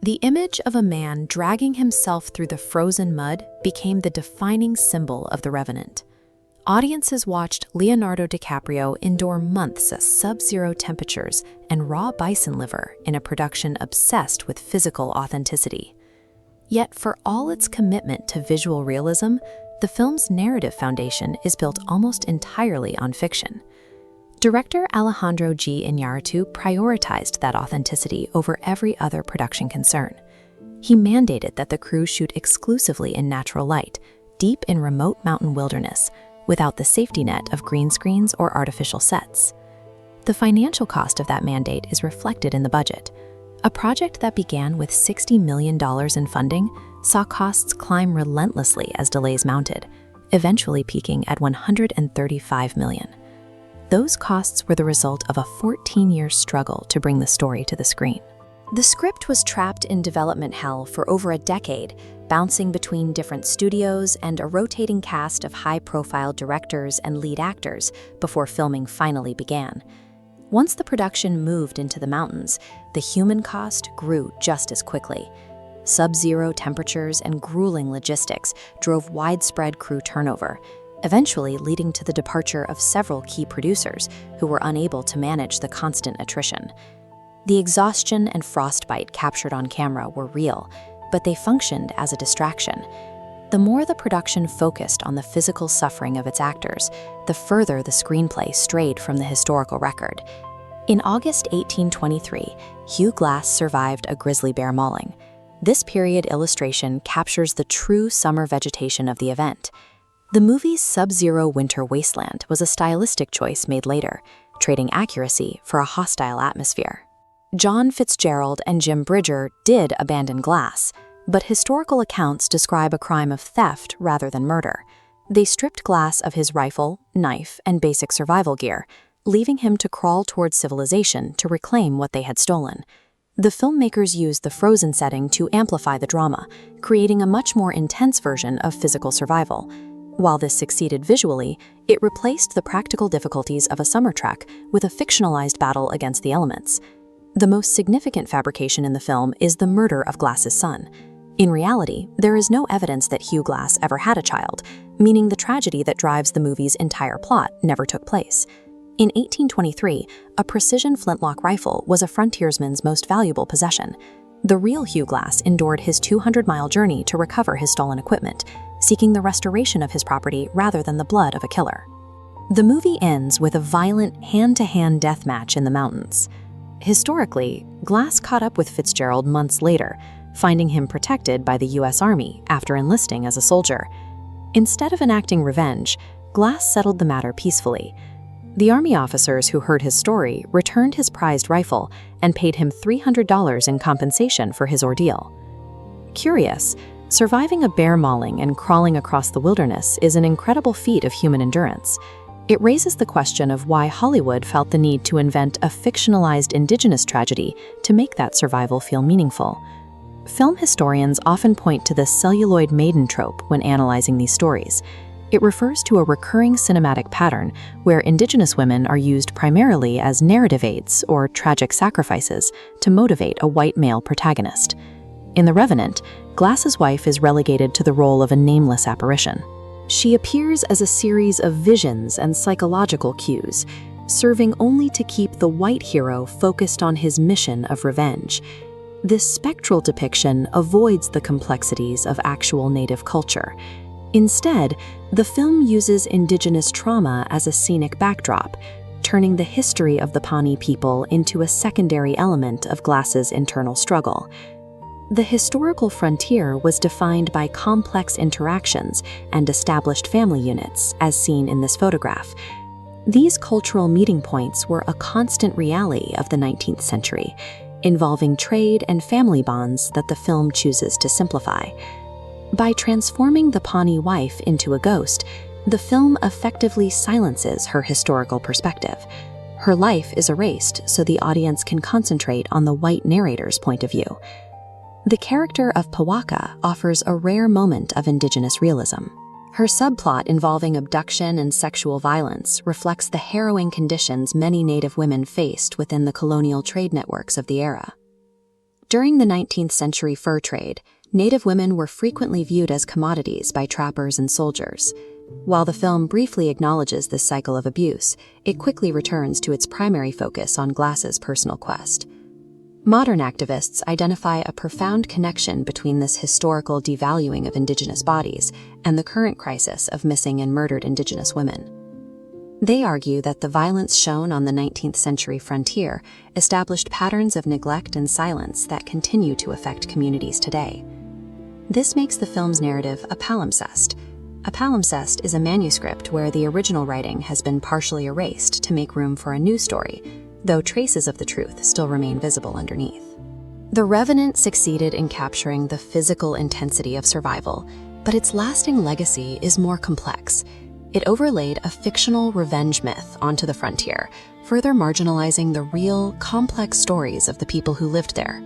The image of a man dragging himself through the frozen mud became the defining symbol of the Revenant. Audiences watched Leonardo DiCaprio endure months at sub-zero temperatures and raw bison liver in a production obsessed with physical authenticity. Yet for all its commitment to visual realism, the film's narrative foundation is built almost entirely on fiction. Director Alejandro G. Iñárritu prioritized that authenticity over every other production concern. He mandated that the crew shoot exclusively in natural light, deep in remote mountain wilderness, without the safety net of green screens or artificial sets. The financial cost of that mandate is reflected in the budget. A project that began with $60 million in funding saw costs climb relentlessly as delays mounted, eventually peaking at $135 million. Those costs were the result of a 14-year struggle to bring the story to the screen. The script was trapped in development hell for over a decade, bouncing between different studios and a rotating cast of high-profile directors and lead actors before filming finally began. Once the production moved into the mountains, the human cost grew just as quickly. Sub-zero temperatures and grueling logistics drove widespread crew turnover, eventually leading to the departure of several key producers who were unable to manage the constant attrition. The exhaustion and frostbite captured on camera were real, but they functioned as a distraction. The more the production focused on the physical suffering of its actors, the further the screenplay strayed from the historical record. In August 1823, Hugh Glass survived a grizzly bear mauling. This period illustration captures the true summer vegetation of the event. The movie's sub-zero winter wasteland was a stylistic choice made later, trading accuracy for a hostile atmosphere. John Fitzgerald and Jim Bridger did abandon Glass, but historical accounts describe a crime of theft rather than murder. They stripped Glass of his rifle, knife, and basic survival gear, leaving him to crawl towards civilization to reclaim what they had stolen. The filmmakers used the frozen setting to amplify the drama, creating a much more intense version of physical survival. While this succeeded visually, it replaced the practical difficulties of a summer trek with a fictionalized battle against the elements. The most significant fabrication in the film is the murder of Glass's son. In reality, there is no evidence that Hugh Glass ever had a child, meaning the tragedy that drives the movie's entire plot never took place. In 1823, a precision flintlock rifle was a frontiersman's most valuable possession. The real Hugh Glass endured his 200-mile journey to recover his stolen equipment, seeking the restoration of his property rather than the blood of a killer. The movie ends with a violent hand-to-hand death match in the mountains. Historically, Glass caught up with Fitzgerald months later, finding him protected by the U.S. Army after enlisting as a soldier. Instead of enacting revenge, Glass settled the matter peacefully. The Army officers who heard his story returned his prized rifle and paid him $300 in compensation for his ordeal. Curious, surviving a bear mauling and crawling across the wilderness is an incredible feat of human endurance. It raises the question of why Hollywood felt the need to invent a fictionalized Indigenous tragedy to make that survival feel meaningful. Film historians often point to the celluloid maiden trope when analyzing these stories. It refers to a recurring cinematic pattern where Indigenous women are used primarily as narrative aids or tragic sacrifices to motivate a white male protagonist. In The Revenant, Glass's wife is relegated to the role of a nameless apparition. She appears as a series of visions and psychological cues, serving only to keep the white hero focused on his mission of revenge. This spectral depiction avoids the complexities of actual Native culture. Instead, the film uses Indigenous trauma as a scenic backdrop, turning the history of the Pawnee people into a secondary element of Glass's internal struggle. The historical frontier was defined by complex interactions and established family units, as seen in this photograph. These cultural meeting points were a constant reality of the 19th century, involving trade and family bonds that the film chooses to simplify. By transforming the Pawnee wife into a ghost, the film effectively silences her historical perspective. Her life is erased so the audience can concentrate on the white narrator's point of view. The character of Pawaka offers a rare moment of Indigenous realism. Her subplot involving abduction and sexual violence reflects the harrowing conditions many Native women faced within the colonial trade networks of the era. During the 19th century fur trade, Native women were frequently viewed as commodities by trappers and soldiers. While the film briefly acknowledges this cycle of abuse, it quickly returns to its primary focus on Glass's personal quest. Modern activists identify a profound connection between this historical devaluing of Indigenous bodies and the current crisis of missing and murdered Indigenous women. They argue that the violence shown on the 19th century frontier established patterns of neglect and silence that continue to affect communities today. This makes the film's narrative a palimpsest. A palimpsest is a manuscript where the original writing has been partially erased to make room for a new story, though traces of the truth still remain visible underneath. The Revenant succeeded in capturing the physical intensity of survival, but its lasting legacy is more complex. It overlaid a fictional revenge myth onto the frontier, further marginalizing the real, complex stories of the people who lived there.